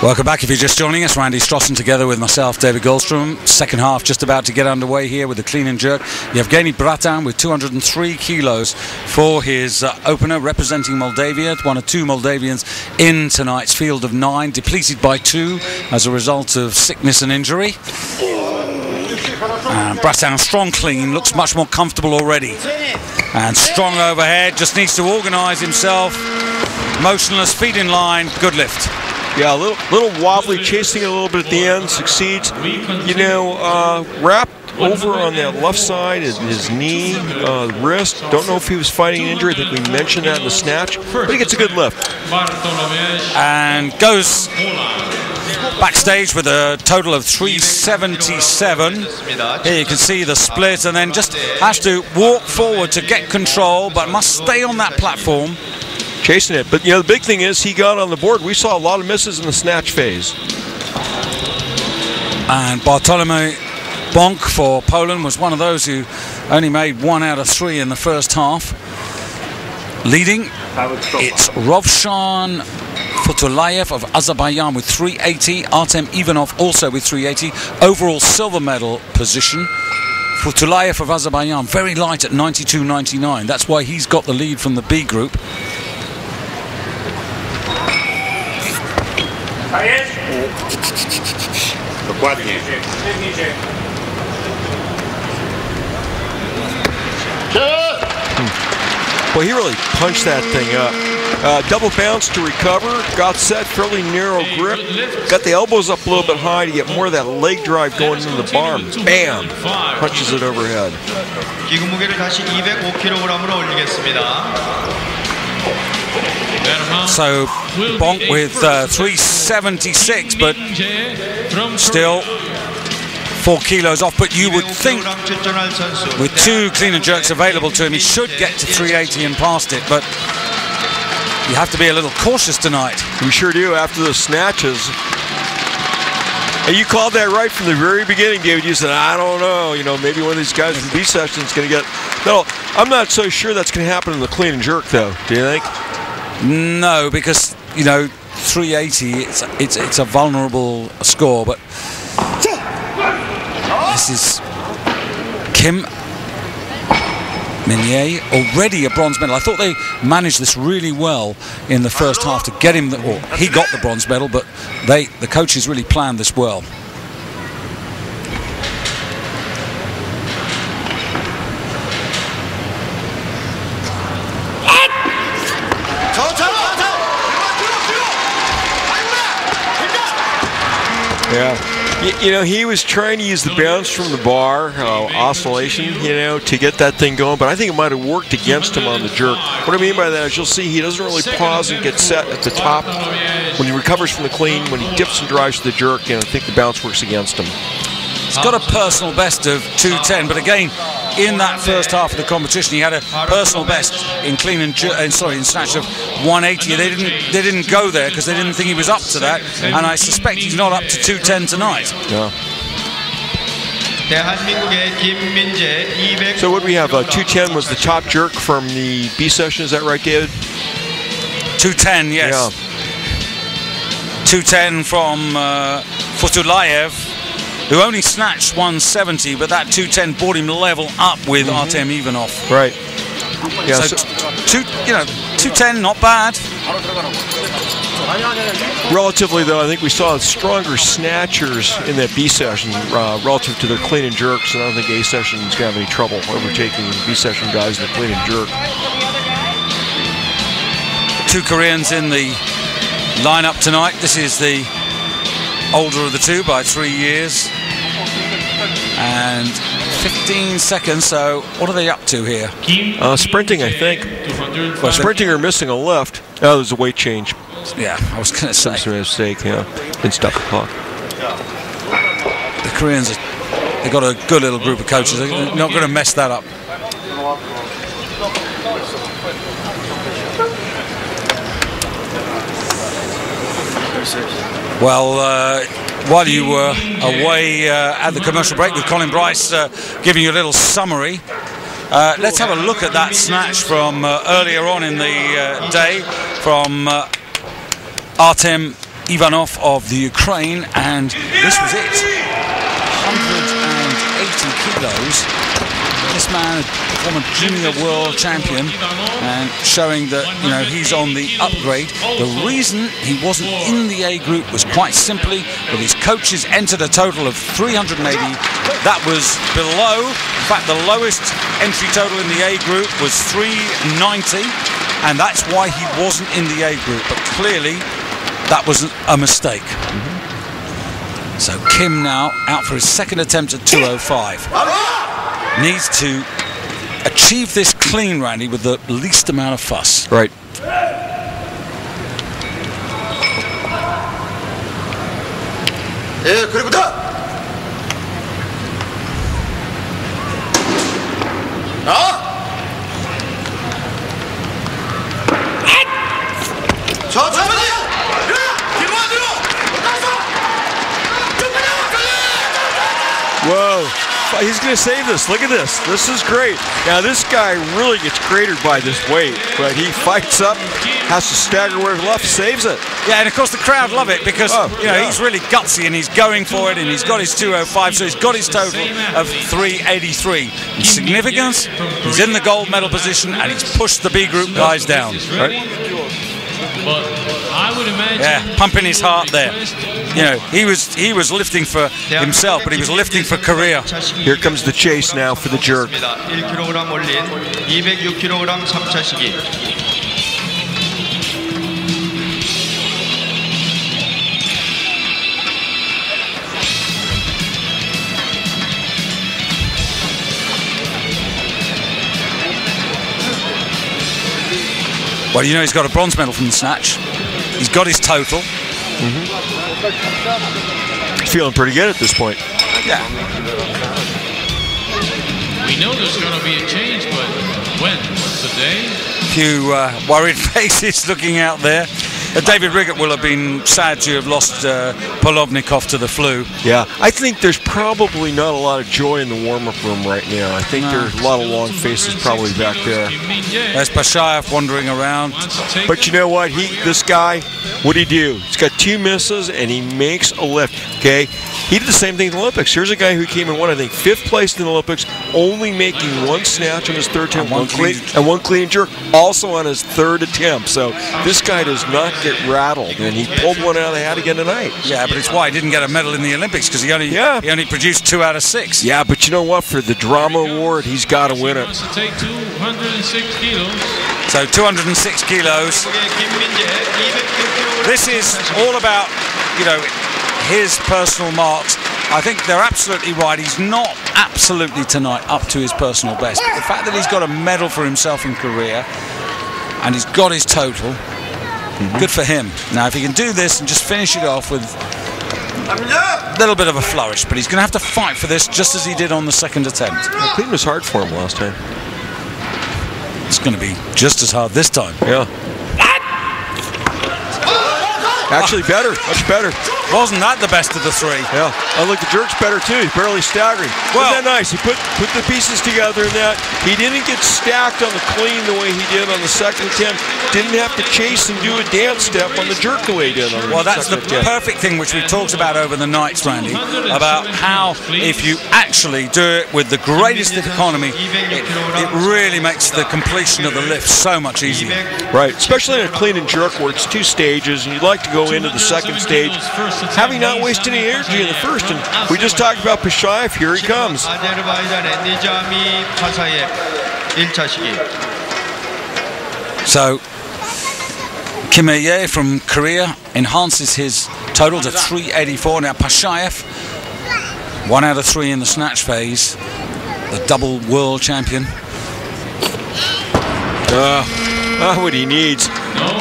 Welcome back if you're just joining us. Randy Strossen together with myself, David Goldstrom. Second half just about to get underway here with the clean and jerk. Yevgeny Bratan with 203 kilos for his opener, representing Moldavia. One of two Moldavians in tonight's field of 9, depleted by 2 as a result of sickness and injury. Bratan, strong clean, looks much more comfortable already. And strong overhead, just needs to organise himself. Motionless, feet in line, good lift. Yeah, a little wobbly, chasing it a little bit at the end, succeeds. You know, wrapped over on that left side, his knee, wrist. Don't know if he was fighting an injury. I think we mentioned that in the snatch, but he gets a good lift. And goes backstage with a total of 377. Here you can see the split, and then just has to walk forward to get control, but must stay on that platform. Chasing it, but you know the big thing is he got on the board. We saw a lot of misses in the snatch phase. And Bartolomew Bonk for Poland was one of those who only made 1 out of 3 in the first half. Leading, it's Rovshan Futulayev of Azerbaijan with 380. Artem Ivanov also with 380. Overall silver medal position. Futulayev of Azerbaijan very light at 92.99. That's why he's got the lead from the B group. Well, he really punched that thing up. Double bounce to recover, got set, fairly narrow grip, got the elbows up a little bit high to get more of that leg drive going into the bar. Bam! Punches it overhead. So Bonk with 376, but still 4 kilos off. But you would think with 2 clean and jerks available to him, he should get to 380 and past it. But you have to be a little cautious tonight. We sure do after the snatches. And you called that right from the very beginning, David. You said, I don't know, you know, maybe one of these guys from B session is going to get. No, I'm not so sure that's going to happen in the clean and jerk, though. Do you think? No, because, you know, 380, it's a vulnerable score, but this is Kim Minier, already a bronze medal. I thought they managed this really well in the first half to get him, he got the bronze medal, but the coaches really planned this well. Yeah, you know, he was trying to use the bounce from the bar, oscillation, you know, to get that thing going, but I think it might have worked against him on the jerk. What I mean by that is you'll see he doesn't really pause and get set at the top. When he recovers from the clean, when he dips and drives to the jerk, and I think the bounce works against him. He's got a personal best of 210, but again, in that first half of the competition, he had a personal best in clean and in snatch of 180. They didn't go there because they didn't think he was up to that, and I suspect he's not up to 210 tonight. Yeah. So what do we have? 210 was the top jerk from the B session. Is that right, David? 210, yes. Yeah. 210 from Futulayev, who only snatched 170, but that 210 brought him level up with Artem Ivanov. Right. Yeah. So 210, not bad. Relatively, though, I think we saw stronger snatchers in that B session relative to their clean and jerks, and I don't think A session is going to have any trouble overtaking B session guys in the clean and jerk. 2 Koreans in the lineup tonight. This is the older of the 2 by 3 years. And 15 seconds, so what are they up to here? Sprinting, I think. Well, sprinting or missing a lift. Oh, there's a weight change. Yeah, I was going to say. Some mistake, yeah. Didn't stop the clock. The Koreans, they've got a good little group of coaches. They're not going to mess that up. Well, while you were away at the commercial break with Colin Bryce giving you a little summary, let's have a look at that snatch from earlier on in the day from Artem Ivanov of the Ukraine, and this was it. 180 kilos. This man, former junior world champion, and showing that, you know, he's on the upgrade. The reason he wasn't in the A group was quite simply that his coaches entered a total of 380. That was below. In fact, the lowest entry total in the A group was 390, and that's why he wasn't in the A group. But clearly, that was a mistake. So Kim now out for his second attempt at 205. Needs to achieve this clean, Randy, with the least amount of fuss. Right. 예, 그리고 다. 천천히. Whoa. He's going to save this. Look at this. This is great. Now, this guy really gets cratered by this weight, but he fights up, has to stagger where left, saves it. Yeah, and of course the crowd love it because he's really gutsy and he's going for it, and he's got his 205, so he's got his total of 383. In significance, he's in the gold medal position, and he's pushed the B group guys down. Right? But I would imagine, yeah, pumping his heart there. You know, he was lifting for himself, but he was lifting for Korea. Here comes the chase now for the jerk. 1kg 올린 206kg 3차 시기. Well, you know, he's got a bronze medal from the snatch. He's got his total. Feeling pretty good at this point. Yeah. we know there's going to be a change, but when? Today? Few worried faces looking out there. David Riggott will have been sad to have lost Polovnikov to the flu. Yeah, I think there's probably not a lot of joy in the warm-up room right now. I think there's a lot of long faces probably back there. There's Pashayev wandering around. But you know what? This guy, what'd he do? He's got 2 misses and he makes a lift, okay? He did the same thing in the Olympics. Here's a guy who came in, I think, 5th place in the Olympics, only making 1 snatch on his 3rd attempt, and one clean jerk, also on his 3rd attempt. So this guy does not get rattled, and he pulled one out of the hat again tonight. Yeah, but it's why he didn't get a medal in the Olympics, because he only produced 2 out of 6. Yeah, but you know what? For the drama award, he's got to win it. Wants to take 206 kilos. So 206 kilos. This is all about, you know, his personal marks. I think they're absolutely right. He's not absolutely tonight up to his personal best. But the fact that he's got a medal for himself in Korea and he's got his total, good for him. Now, if he can do this and just finish it off with a little bit of a flourish, but he's going to have to fight for this just as he did on the 2nd attempt. Clean was hard for him last time. It's going to be just as hard this time. Yeah. Actually better, much better. Wasn't that the best of the 3? Yeah. Oh, look, the jerk's better too. He's barely staggering. Well, isn't that nice? He put the pieces together in that. He didn't get stacked on the clean the way he did on the 2nd attempt. Didn't have to chase and do a dance step on the jerk the way he did on the that's the perfect thing which we've talked about over the nights, Randy, about how if you actually do it with the greatest of economy, it really makes the completion of the lift so much easier. Right, especially in a clean and jerk where it's 2 stages and you'd like to go into the 2nd stage having not wasted any energy in the 1st. And we just talked about Pashayev. Here he comes. So Kim Hye from Korea enhances his total to 384. Now Pashayev, 1 out of 3 in the snatch phase, the double world champion. What he needs.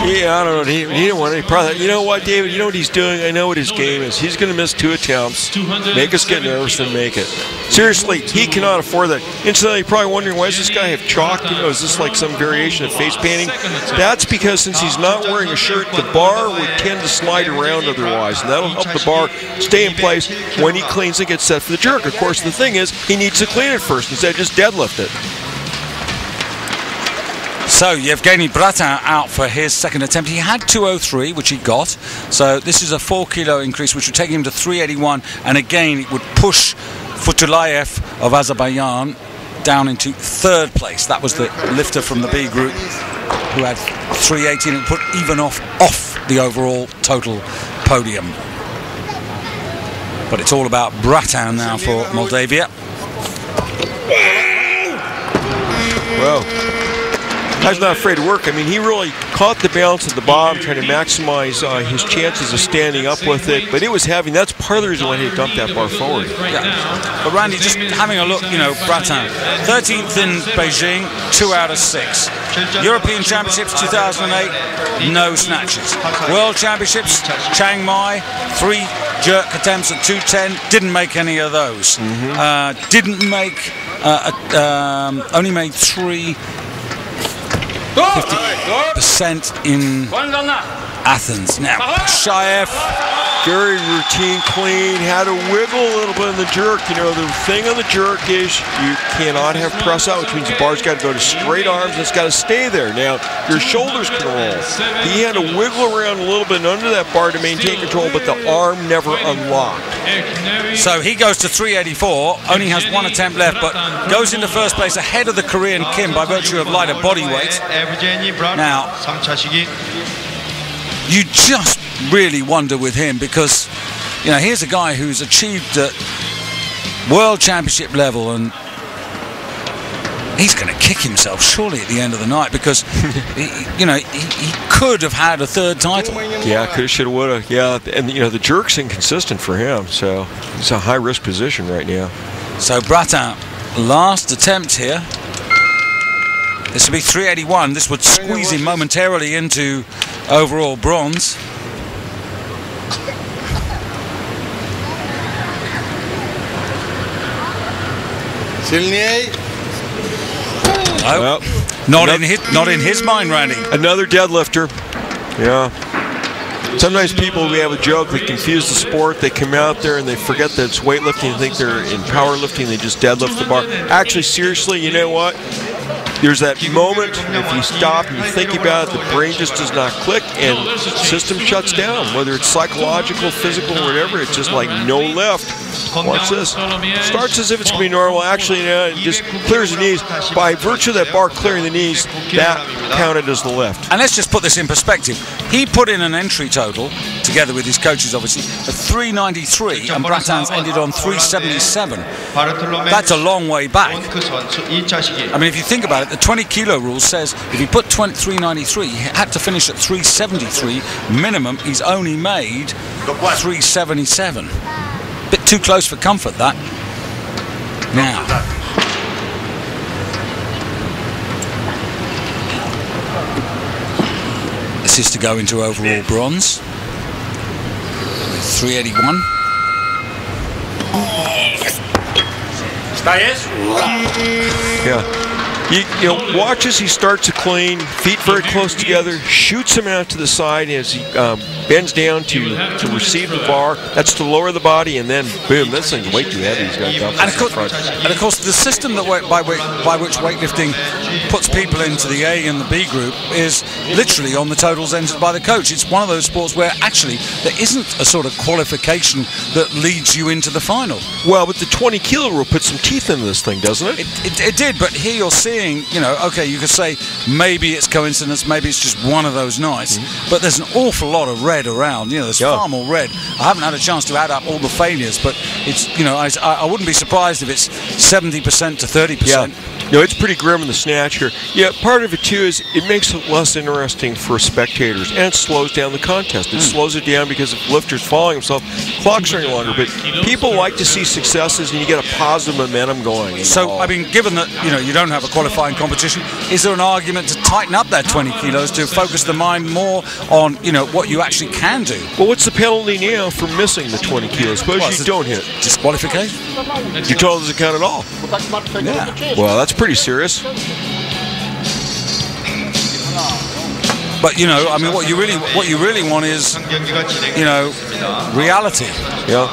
Yeah, I don't know. He didn't want any problem. You know what, David? You know what he's doing? I know what his game is. He's going to miss 2 attempts, make us get nervous, and make it. Seriously, he cannot afford that. Incidentally, you're probably wondering, why does this guy have chalk? You know, is this like some variation of face painting? That's because since he's not wearing a shirt, the bar would tend to slide around otherwise, and that'll help the bar stay in place when he cleans and gets set for the jerk. Of course, the thing is, he needs to clean it first instead of just deadlift it. So Yevgeny Bratin out for his second attempt. He had 203, which he got. So this is a 4 kilo increase, which would take him to 381. And again, it would push Futulayev of Azerbaijan down into third place. That was the lifter from the B group who had 318 and put even off the overall total podium. But it's all about Bratin now for Moldavia. Well, guy's not afraid to work. I mean, he really caught the balance at the bottom, trying to maximize his chances of standing up with it. But it was heavy. That's part of the reason why he dumped that bar forward. Yeah. But Randy, just having a look, you know, Bratin, 13th in Beijing, 2 out of 6. European Championships 2008, no snatches. World Championships, Chiang Mai, 3 jerk attempts at 210, didn't make any of those. Didn't make, only made 3. 50% in Athens. Now, Pashayev. Very routine, clean, had to wiggle a little bit in the jerk. You know, the thing on the jerk is you cannot have press out, which means the bar's got to go to straight arms and it's got to stay there. Now, your shoulders can roll. He had to wiggle around a little bit under that bar to maintain control, but the arm never unlocked. So he goes to 384, only has 1 attempt left, but goes into first place ahead of the Korean Kim by virtue of lighter body weight. Now, you just really wonder with him because, you know, here's a guy who's achieved at world championship level, and he's going to kick himself surely at the end of the night because, he could have had a 3rd title. Yeah, could have, should have, would have. Yeah, and, you know, the jerk's inconsistent for him, so it's a high-risk position right now. So Bratin, last attempt here. This would be 381. This would squeeze him momentarily into overall bronze. Well, not in his mind, Randy. Another deadlifter. Yeah. Sometimes people, we have a joke, they confuse the sport. They come out there and they forget that it's weightlifting and think they're in powerlifting. They just deadlift the bar. Actually, seriously, you know what? There's that moment, if you stop and you think about it, the brain just does not click and the system shuts down. Whether it's psychological, physical, or whatever, it's just like no lift. Watch this. Starts as if it's going to be normal. Actually, it just clears the knees. By virtue of that bar clearing the knees, that counted as the lift. And let's just put this in perspective. He put in an entry total, together with his coaches obviously, of 393, and Bratin's ended on 377. That's a long way back. I mean, if you think about it, the 20 kilo rule says if he put 393, he had to finish at 373 minimum. He's only made 377. Bit too close for comfort, that. Now, this is to go into overall bronze. 381. Yeah. You know, watch as he starts to clean, feet very close together, shoots him out to the side as he bends down to receive the bar. That's to lower the body, and then boom, this thing's way too heavy. He's got and of course, the system that by which weightlifting puts people into the A and the B group is literally on the totals entered by the coach. It's one of those sports where actually there isn't a sort of qualification that leads you into the final. Well, but the 20 kilo rule put some teeth into this thing, doesn't it? It did, but here you're seeing, you know, okay, you could say maybe it's coincidence, maybe it's just one of those nights, but there's an awful lot of red around. You know, there's far more red. I haven't had a chance to add up all the failures, but it's, you know, I wouldn't be surprised if it's 70% to 30%. Yeah. No, it's pretty grim in the snatch here. Yeah, part of it too is it makes it less interesting for spectators, and it slows down the contest. It slows it down because if lifter's following himself, clocks are any longer. But people like to see successes, and you get a positive momentum going. So, I mean, given that, you know, you don't have a qualifying competition, is there an argument to tighten up that 20 kilos to focus the mind more on, you know, what you actually can do? Well, what's the penalty now for missing the 20 kilos? Suppose you don't hit. Disqualification? Your total doesn't count at all. Yeah. Well, that's pretty serious. But, you know, I mean, what you really want is, you know, reality. Yeah.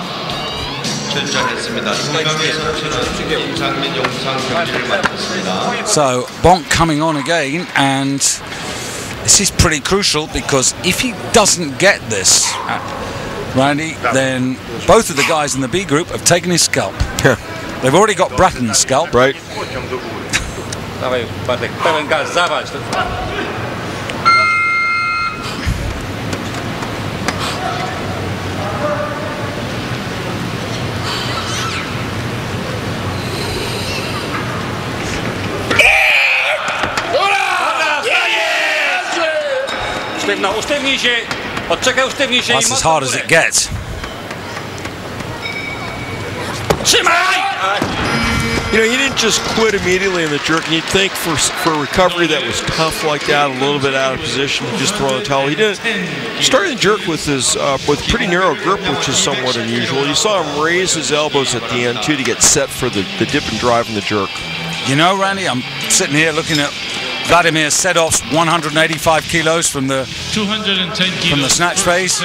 출전했습니다. 2명의 선수는 임상민 용상 경기를 맡았습니다. So Bonk coming on again, and this is pretty crucial because if he doesn't get this, Randy, then both of the guys in the B group have taken his scalp. They've already got Bratton's scalp. Right. That's as hard as it gets. You know, he didn't just quit immediately in the jerk, and you'd think for a recovery that was tough like that, a little bit out of position, just throw in the towel. He didn't. Started the jerk with his with pretty narrow grip, which is somewhat unusual. You saw him raise his elbows at the end too to get set for the dip and drive in the jerk. You know, Randy, I'm sitting here looking at Vladimir Sedov's 185 kilos from the 210 kilos snatch phase.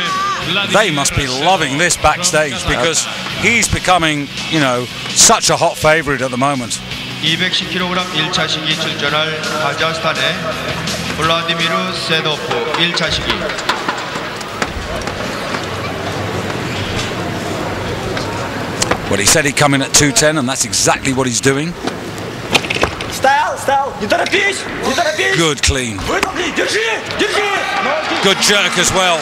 They must be loving this backstage because he's becoming, you know, such a hot favorite at the moment. 210kg 1차 시기 출전할 카자흐스탄의 블라디미르 세도프 1차 시기. Well, he said he'd come in at 210, and that's exactly what he's doing. Good clean. Good jerk as well.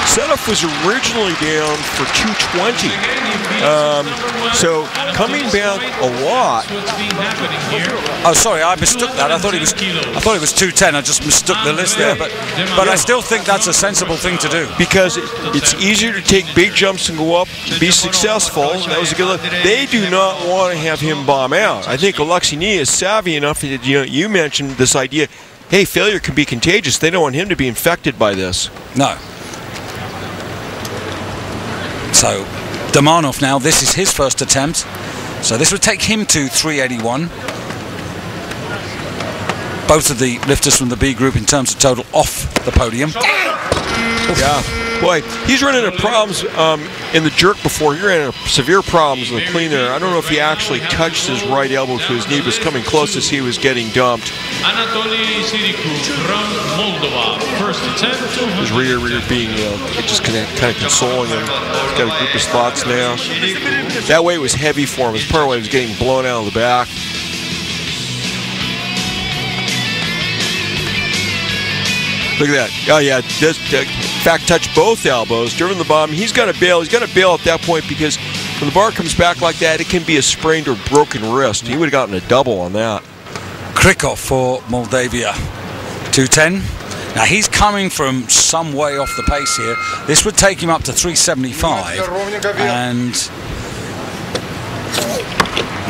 Sedov was originally down for 220. So coming back a lot. Oh, sorry, I mistook that. I thought it was 210. I just mistook the list there. But I still think that's a sensible thing to do. Because it's easier to take big jumps and go up, be successful. That was a good look. They do not want to have him bomb out. I think Oleksii is savvy enough that, you know, you mentioned this idea, hey, failure can be contagious. They don't want him to be infected by this. No. So Damanov now, this is his first attempt. So this would take him to 381. Both of the lifters from the B group in terms of total off the podium. Yeah, boy, he's run into problems in the jerk before. He ran into severe problems in the clean there. I don't know if he actually touched his right elbow to his knee, but was coming close as he was getting dumped. His rear being, just kind of consoling him. He's got a group of spots now. That weight was heavy for him. His part weight was getting blown out of the back. Look at that. Oh, yeah. In fact, touch both elbows, driven the bottom. He's got to bail. He's got to bail at that point because when the bar comes back like that, it can be a sprained or broken wrist. He would have gotten a double on that. Krikov for Moldavia. 210. Now, he's coming from some way off the pace here. This would take him up to 375. And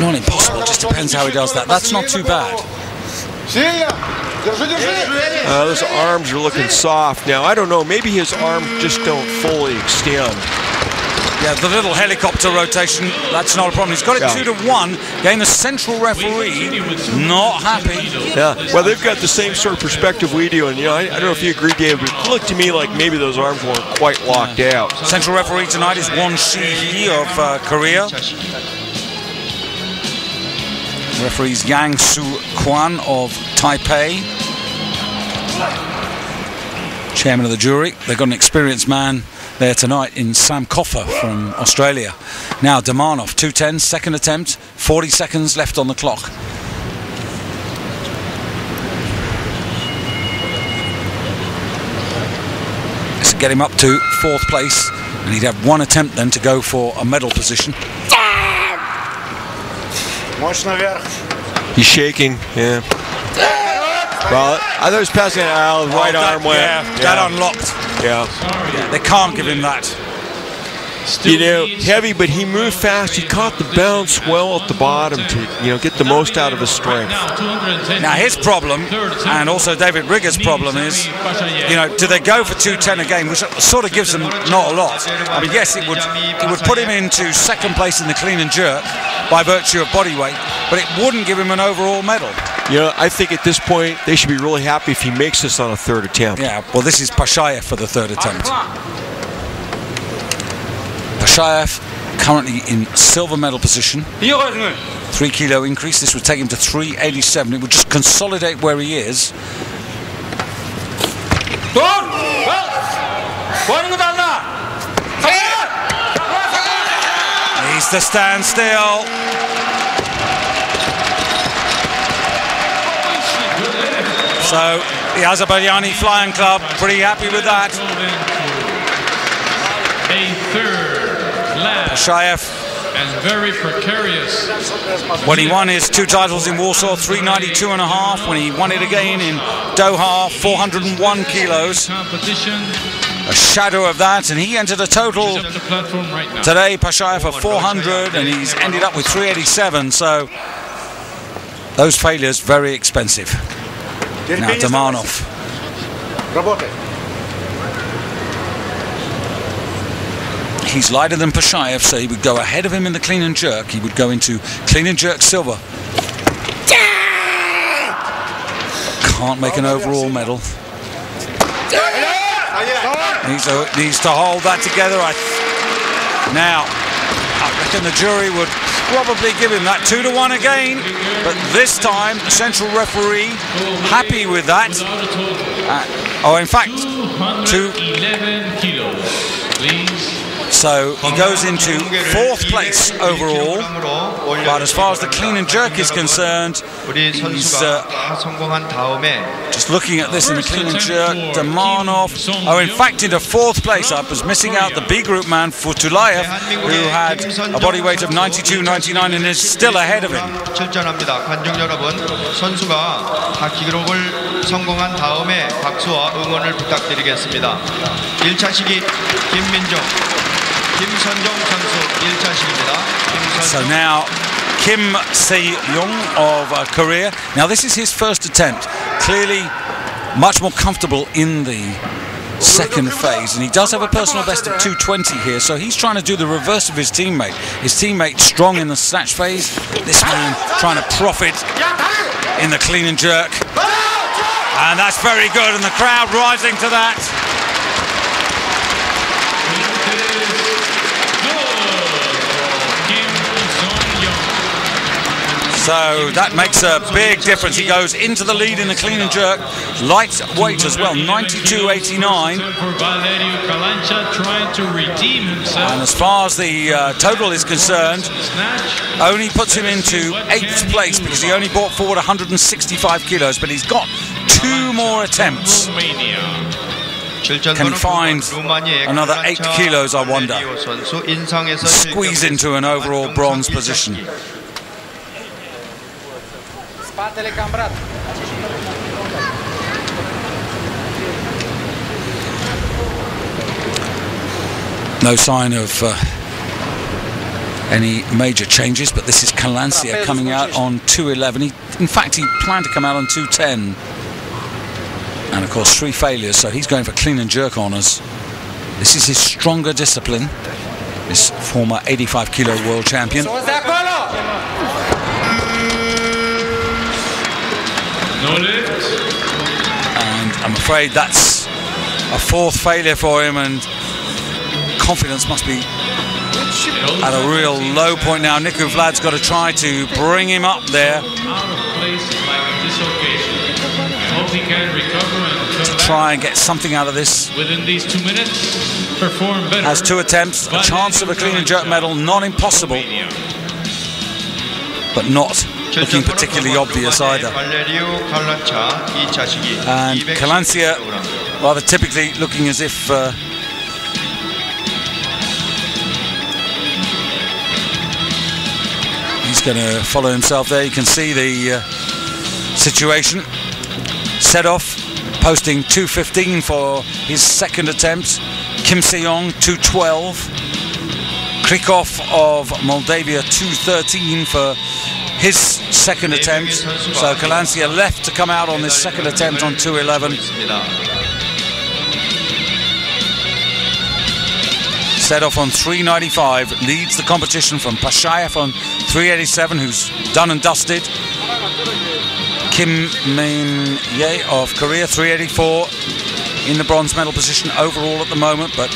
not impossible. Just depends how he does that. That's not too bad. Those arms are looking soft now. I don't know. Maybe his arms just don't fully extend. Yeah, the little helicopter rotation, that's not a problem. He's got it 2-1. Again, the central referee not happy. Yeah, well, they've got the same sort of perspective we do. And, you know, I don't know if you agree, David, but it looked to me like maybe those arms weren't quite locked out. Central referee tonight is Won Shi-hee of Korea. Referees Yang Soo-kwan of Taipei. Chairman of the jury. They've got an experienced man there tonight in Sam Coffer from Australia. Now Damanov, 210, second attempt, 40 seconds left on the clock. This will get him up to 4th place, and he'd have one attempt then to go for a medal position. He's shaking, yeah. Well, I thought he was passing it out, the right arm went. Yeah, that unlocked. Yeah. They can't give him that. You know, heavy, but he moved fast. He caught the bounce well at the bottom to, you know, get the most out of his strength. Now his problem, and also David Rigger's problem is, you know, do they go for 210 again, which sort of gives them not a lot. I mean, yes, it would put him into 2nd place in the clean and jerk by virtue of body weight, but it wouldn't give him an overall medal. You know, I think at this point they should be really happy if he makes this on a 3rd attempt. Yeah, well, this is Pashayev for the 3rd attempt. Pashayev currently in silver medal position. 3 kilo increase. This would take him to 387. It would just consolidate where he is. Needs to stand still. So the Azerbaijani Flying Club pretty happy with that. A third lap. Pashayev, And very precarious. when he won his 2 titles in Warsaw, 392.5. When he won it again in Doha, 401 kilos. Competition. A shadow of that, and he entered a total Up the platform right now. today, Pashayev, of 400, and he's ended up with 387. So those failures very expensive. Now Damanov. He's lighter than Pashayev, so he would go ahead of him in the clean and jerk. He would go into clean and jerk silver. Can't make an overall medal. Needs to hold that together. Now, I reckon the jury would probably give him that 2-1 again, but this time the central referee happy with that. In fact, 211 kilos, please. So he goes into 4th place overall, but as far as the clean and jerk is concerned, he's just looking at this in the clean and jerk. Damanov, in fact, into 4th place. I was missing out the B group man, Futulayev, who had a body weight of 92-99 and is still ahead of him. 관중 여러분, 선수가 바퀴 기록을 성공한 다음에 박수와 응원을 부탁드리겠습니다. 1차 시기 김민종, 김선종 선수 1차 시기입니다. So now Kim Se-young of Korea. Now this is his first attempt. Clearly much more comfortable in the second phase, and he does have a personal best of 220 here, so he's trying to do the reverse of his teammate. His teammate strong in the snatch phase, this man trying to profit in the clean and jerk, and that's very good, and the crowd rising to that. So that makes a big difference. He goes into the lead in the clean and jerk. Lightweight as well, 92.89. And as far as the total is concerned, only puts him into 8th place because he only brought forward 165 kilos, but he's got 2 more attempts. Can he find another 8 kilos, I wonder? Squeeze into an overall bronze position. No sign of any major changes, but this is Kalancia coming out on 211. In fact, he planned to come out on 210. And of course 3 failures, so he's going for clean and jerk honours. This is his stronger discipline, this former 85 kilo world champion. No lift. And I'm afraid that's a 4th failure for him, and confidence must be at a real low point now. Niku Vlad's got to try to bring him up there. Out of place like this occasion. I hope he can recover and come Try and get something out of this. within these 2 minutes. Perform better. Has 2 attempts, a chance of a clean and jerk medal, not impossible, but not looking particularly obvious either. And Kalancia rather typically looking as if he's going to follow himself there. You can see the situation. Sedov posting 2:15 for his second attempt. Kim Se-young 2:12. Krikov of Moldavia 2:13 for his second attempt. So Kalancia left to come out on this second attempt on 2:11. Sedov on 3:95 leads the competition from Pashayev on 3:87, who's done and dusted. Kim Min-ye of Korea 3:84 in the bronze medal position overall at the moment, but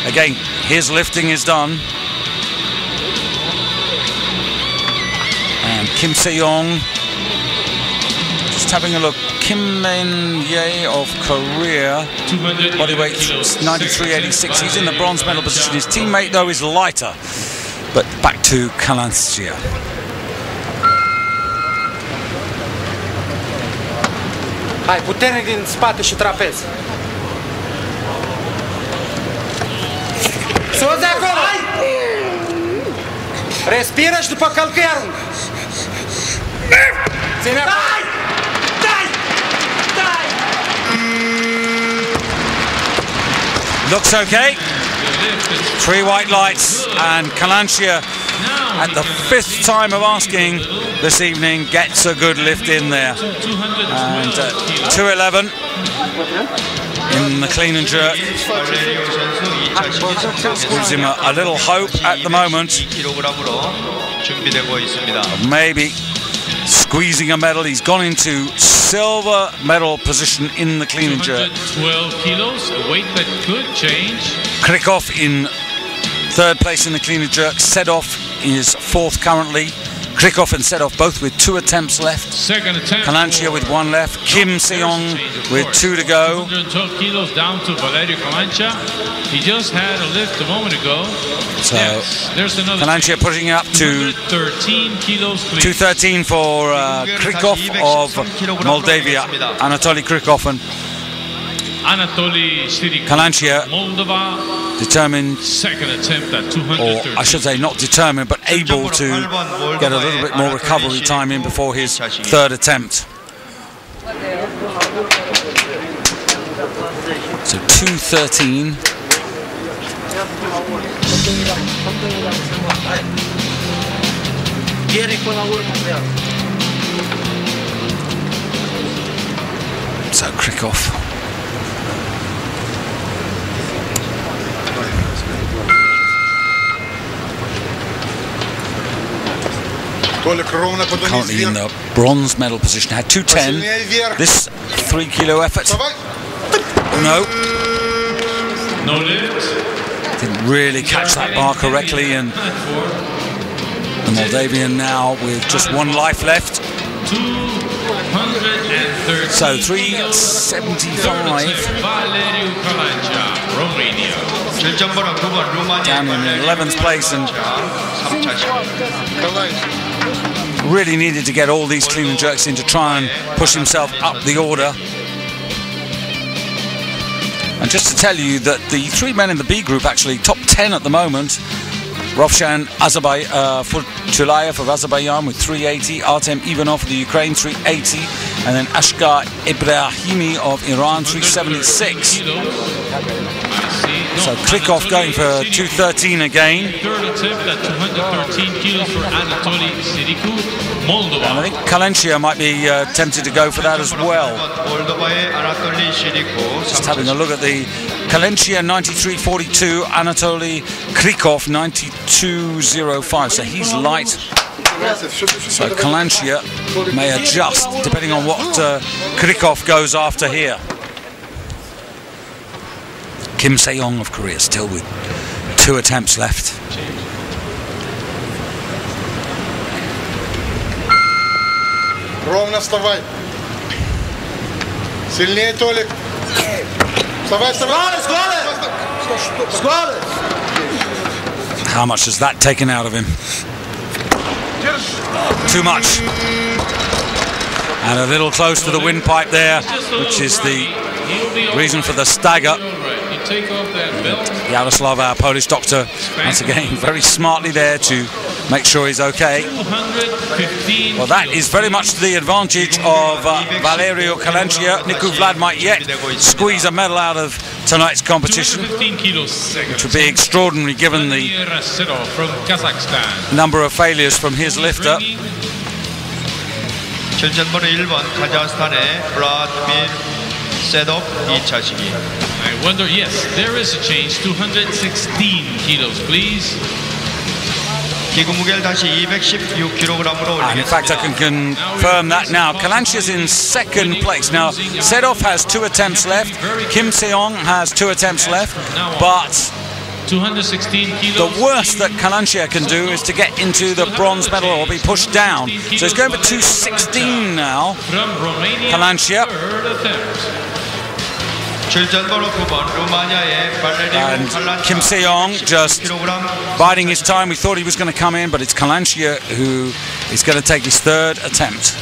again his lifting is done. Kim Se-young. Just having a look. Kim Min-ye of Korea. Bodyweight 93.86. He's in the bronze medal position. His teammate, though, is lighter. But back to Kalansia. Hai, puternic din spate și trapez. Sus de acolo! Respiră și după călcâi aruncă. Ține acolo. Looks okay. 3 white lights, and Kalansia, at the 5th time of asking this evening, gets a good lift in there. And 2:11 in the clean and jerk. Gives him a little hope at the moment. Maybe squeezing a medal. He's gone into silver medal position in the clean and jerk. 12 kilos, a weight that could change. Krikov in 3rd place in the clean and jerk. Sedov is 4th currently. Krikov and Sedov both with 2 attempts left. Second attempt. Kalansia with 1 left. Kim Se-young with 2 to go. 112 kilos down to Valerio Kalansia. He just had a lift a moment ago. So there's another Kalansia pushing up to 213 kilos. 213 for Krikov of Moldavia, Anatoly Krikov, and Anatoly Sirikov, Kalansia Moldova. determined, Second attempt at or 213. I should say not determined, but able to get a little bit more recovery time in before his 3rd attempt. So 213. So Krikov. Currently in the bronze medal position. Had 210. This 3 kilo effort. No. No lift. Didn't really catch that bar correctly, and the Moldavian now with just 1 life left. 213. So 375. Valerio Kalansia, Romania. Down in 11th place, and really needed to get all these clean and jerks in to try and push himself up the order. And just to tell you that the 3 men in the B group actually top 10 at the moment. Rovshan Tulayev of Azerbaijan with 380, Artem Ivanov of the Ukraine 380, and then Ashgar Ibrahimi of Iran 376. So Krikov going for 213 again. 3rd attempt at 213 kilos for Anatoly Sirikov, Moldova. And I think Kalansia might be tempted to go for that as well. Just having a look at the Kalansia 93.42, Anatoly Krikov 92.05. So he's light. So Kalansia may adjust depending on what Krikov goes after here. Kim Se-young of Korea still with 2 attempts left. Ровно вставай. Сильнее, Толик. Вставай, вставай. How much has that taken out of him? Too much. And a little close to the windpipe there, which is the reason for the stagger. Yaroslav, our Polish doctor, once again very smartly there to make sure he's okay. Well, that is very much to the advantage of Valerio Kalansia. Niku Vlad might yet squeeze a medal out of tonight's competition, which would be extraordinary given the number of failures from his lifter. 결전번호 1번 카자흐스탄의 블라드미르 세덥 2차 시기. I wonder, yes, there is a change. 216 kilos, please. 기구 무게를 다시 216kg으로 And in fact, I can confirm that now. Kalansia's in 2nd place. Now, Sedov has 2 attempts left. Kim Se-young has 2 attempts left. But 216 kilos. The worst that Kalanchia can do is to get into the bronze medal or be pushed down. So he's going for 216 now. From Romania, Kalanchia. third attempt. 출전번호 9번 루마니아의 And 발레리오 Kim Se-young just 10kg biding his time. We thought he was going to come in, but it's Kalanchia who is going to take his third attempt.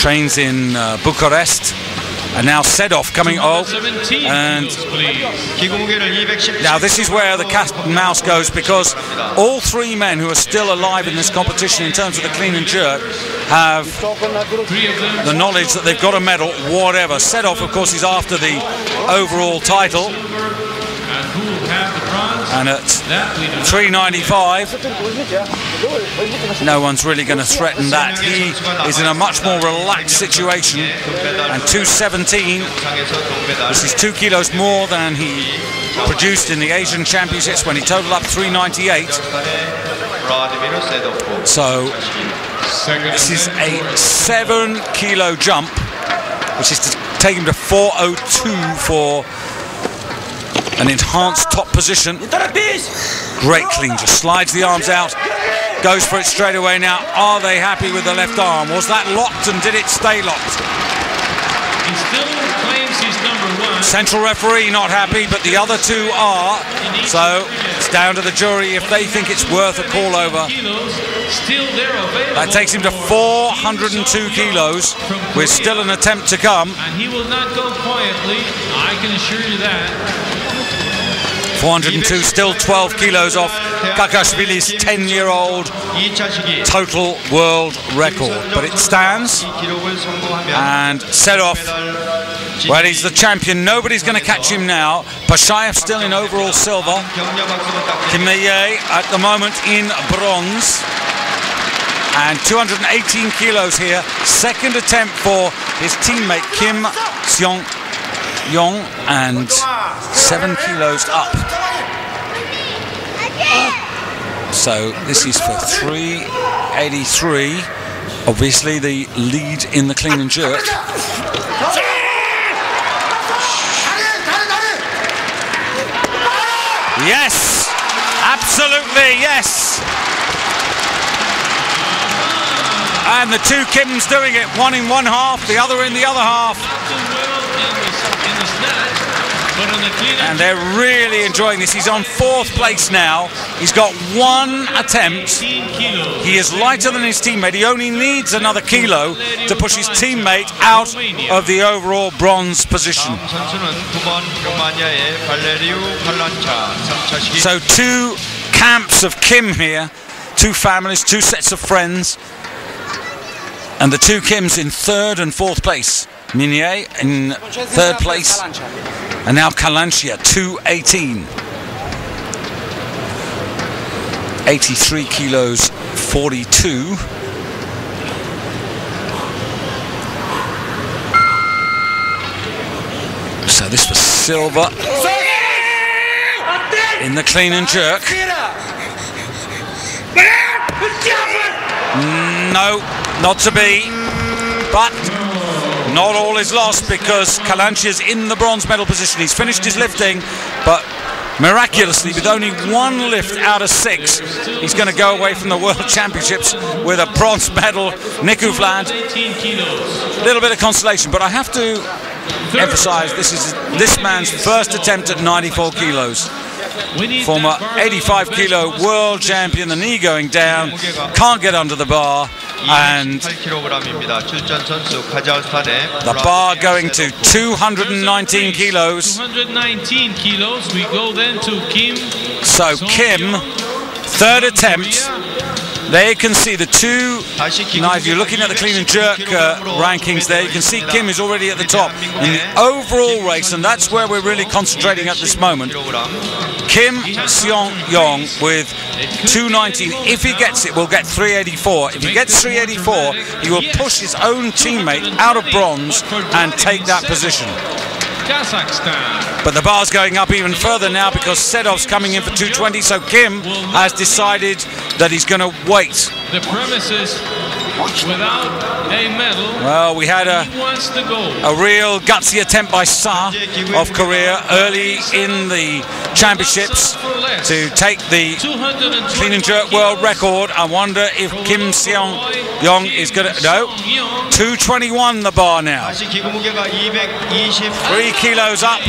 Trains in Bucharest. And now Sedov coming. Oh, 17 and kilos, please. 기구무게를 210. now this is where the cat and mouse goes, because all three men who are still alive in this competition in terms of the clean and jerk have Three of them. the knowledge that they've got a medal, whatever. Sedov, of course, is after the overall title, And who will have the bronze? and at That we do not. 395, no one's really going to threaten that. He is in a much more relaxed situation, and 217, this is 2 kilos more than he produced in the Asian Championships when he totaled up 398. So this is a 7 kilo jump, which is to take him to 402 for an enhanced top position. Great clean, just slides the arms out, goes for it straight away. Now, are they happy with the left arm? Was that locked, and did it stay locked? He still claims he's number one. Central referee not happy, but the other two are. So it's down to the jury if they think it's worth a call over. Kilos, still they're available. That takes him to 402 kilos, with still an attempt to come. And he will not go quietly. I can assure you that. 402, still 12 kilos off Kakashvili's 10-year-old 2차 시기 total world record. But it stands, 이 기록을 성공하면 and Sedov, well, he's the champion. Nobody's going to catch him now. Pashayev still in overall silver. 격려 박수가 딱 Kim Ye at the moment in bronze. And 218 kilos here. Second attempt for his teammate Kim Se-young, and 7 kilos up. So this is for 383. Obviously the lead in the clean and jerk. Yes, absolutely, yes. And the two Kims doing it, one in one half, the other in the other half. In the snatch, but on the clean And they're really enjoying this. He's on 4th place now. He's got 1 attempt. 18 kilos. He is lighter than his teammate. He only needs another kilo to push his teammate out of the overall bronze position. 다음 선수는 9번 루마니아의 발레리오 칼란차 3차 시기 So 2 camps of Kim here, 2 families, 2 sets of friends. And the 2 Kims in 3rd and 4th place. Minye in 3rd place. And now Kalanchia, 218. 83 kilos, 42. So this was silver in the clean and jerk. No, not to be. But not all is lost, because Kalanchia's in the bronze medal position. He's finished his lifting, but miraculously, with only 1 lift out of 6, he's going to go away from the World Championships with a bronze medal. Niku Vlad, 18 kilos. a little bit of consolation, but I have to emphasize this is this man's first attempt at 94 kilos. We need Former that bar 85 kilo world champion, the knee going down, can't get under the bar, and 218kg입니다. 출전 선수 카자흐스탄의 the bar going to 219 kilos. 219 kilos. We go then to Kim. So Kim, 3rd attempt. There you can see the 2. Now, if you're looking at the clean and jerk rankings there, you can see Kim is already at the top in the overall race, and that's where we're really concentrating at this moment. Kim Se-young with 219. If he gets it, we'll get 384. If he gets 384, he will push his own teammate out of bronze and take that position. Kazakhstan. But the bar's going up even further now, because Sedov's coming in for 220, so Kim has decided that he's going to wait. The premises without a medal. Well, we had He wants the gold. a real gutsy attempt by Sa of Korea early in the championships to take the clean and jerk world record. I wonder if Kim Seong-yong is going to... No, 221 the bar now. 3 kilos up,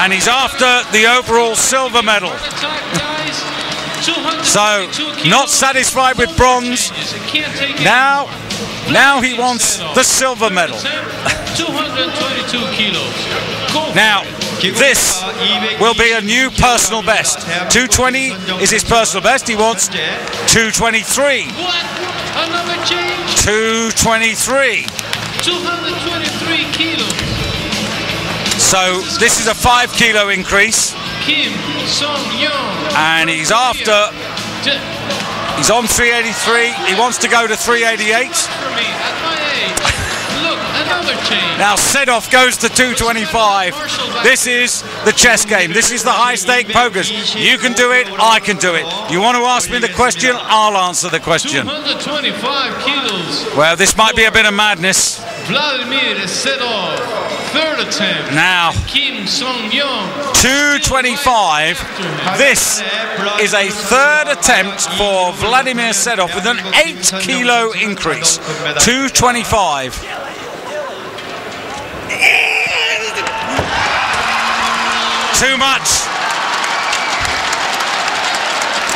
and he's after the overall silver medal. So, not satisfied with bronze. Now he wants the silver medal. 222 kilos. Now, this will be a new personal best. 220 is his personal best. He wants 223. What? Another change? 223. 223 kilos. So this is a 5 kilo increase. Kim Seong-yong. And he's after... He's on 383. He wants to go to 388. For me, at my age. Look, another change. Now Sedov goes to 225. This is the chess game. This is the high-stake pokers. You can do it, I can do it. You want to ask me the question, I'll answer the question. 225 kilos. Well, this might be a bit of madness. Vladimir Sedov, third attempt. Now, Kim Seong-yong. 225. This is a third attempt for Vladimir Sedov with an 8 kilo increase. 225. Too much.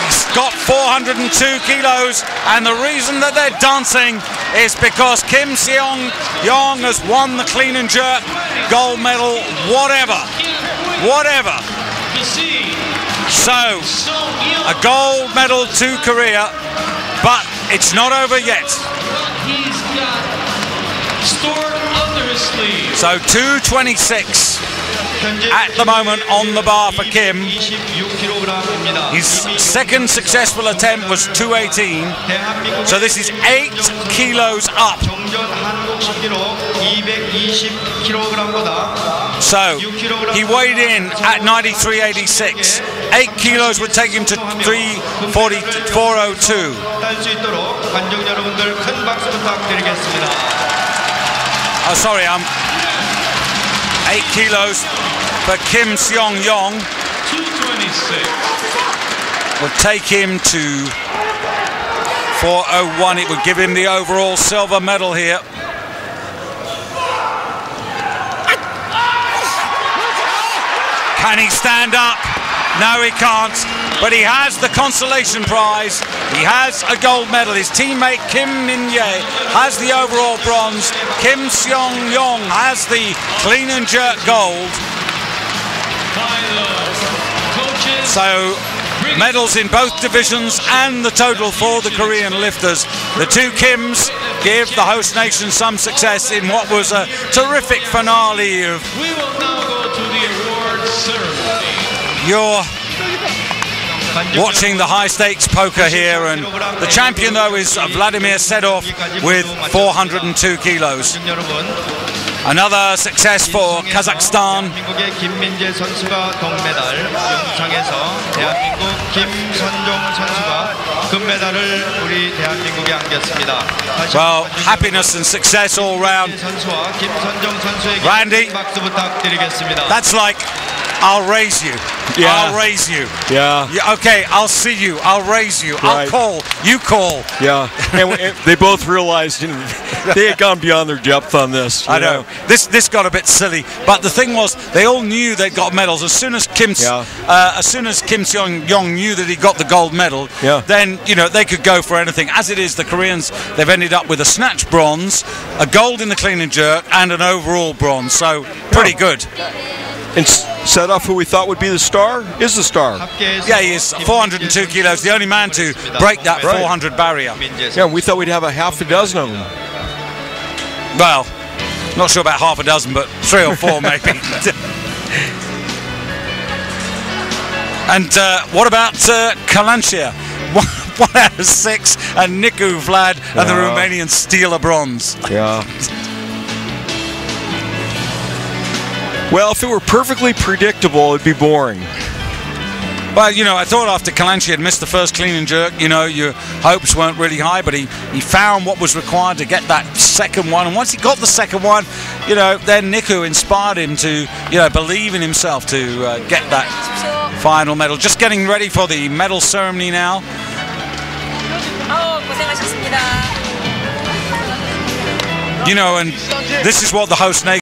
He's got 402 kilos, and the reason that they're dancing is because Kim Seong-yong has won the clean and jerk gold medal, whatever. So, a gold medal to Korea, but it's not over yet. He's got stored under his sleeve. So 226 at the moment on the bar for Kim. His second successful attempt was 218. So this is 8 kilos up. So he weighed in at 93.86. 8 kilos would take him to 344.02. Oh, sorry, 8 kilos for Kim Seong-yong 226 would take him to 401. It would give him the overall silver medal here. Can he stand up? No, he can't. But he has the consolation prize. He has a gold medal. His teammate Kim Min-jae has the overall bronze. Kim Seong-yong has the clean and jerk gold. So medals in both divisions and the total for the Korean lifters. The two Kims give the host nation some success in what was a terrific finale of... We will now go to the award ceremony. You're watching the high stakes poker here, and the champion though is Vladimir Sedov with 402 kilos. Another success for Kazakhstan. 대한민국의 김민재 선수가 동메달, 영상에서 대한민국 김선종 선수가 금메달을 우리 대한민국에 안겼습니다. Well, happiness and success all round. 선수와 김선종 선수에게 Randy, 박수 부탁드리겠습니다. that's like, I'll raise you. Yeah. I'll raise you. Yeah. Okay, I'll see you. I'll raise you. I'll Right. call. You call. Yeah. And they both realized they had gone beyond their depth on this. I know. This got a bit silly, but the thing was, they all knew they'd got medals. As soon as Kim Seong-yong knew that he got the gold medal, then they could go for anything. As it is, the Koreans, they've ended up with a snatch bronze, a gold in the clean and jerk, and an overall bronze. So pretty good. And Sedov, who we thought would be the star, is the star. Yeah, he is 402 kilos, the only man to break that 400 barrier. Yeah, we thought we'd have a half a dozen of them. Well, not sure about half a dozen, but 3 or 4 maybe. And what about Kalanchia? 1 out of 6, and Niku Vlad and the Romanians steal a bronze. Yeah. Well, if it were perfectly predictable, it'd be boring. But, you know, I thought after Kalanchi had missed the first clean and jerk, you know, your hopes weren't really high, but he found what was required to get that second one. And once he got the second one, you know, then Niku inspired him to, you know, believe in himself to get that final medal. Just getting ready for the medal ceremony now. You know, and this is what the host nation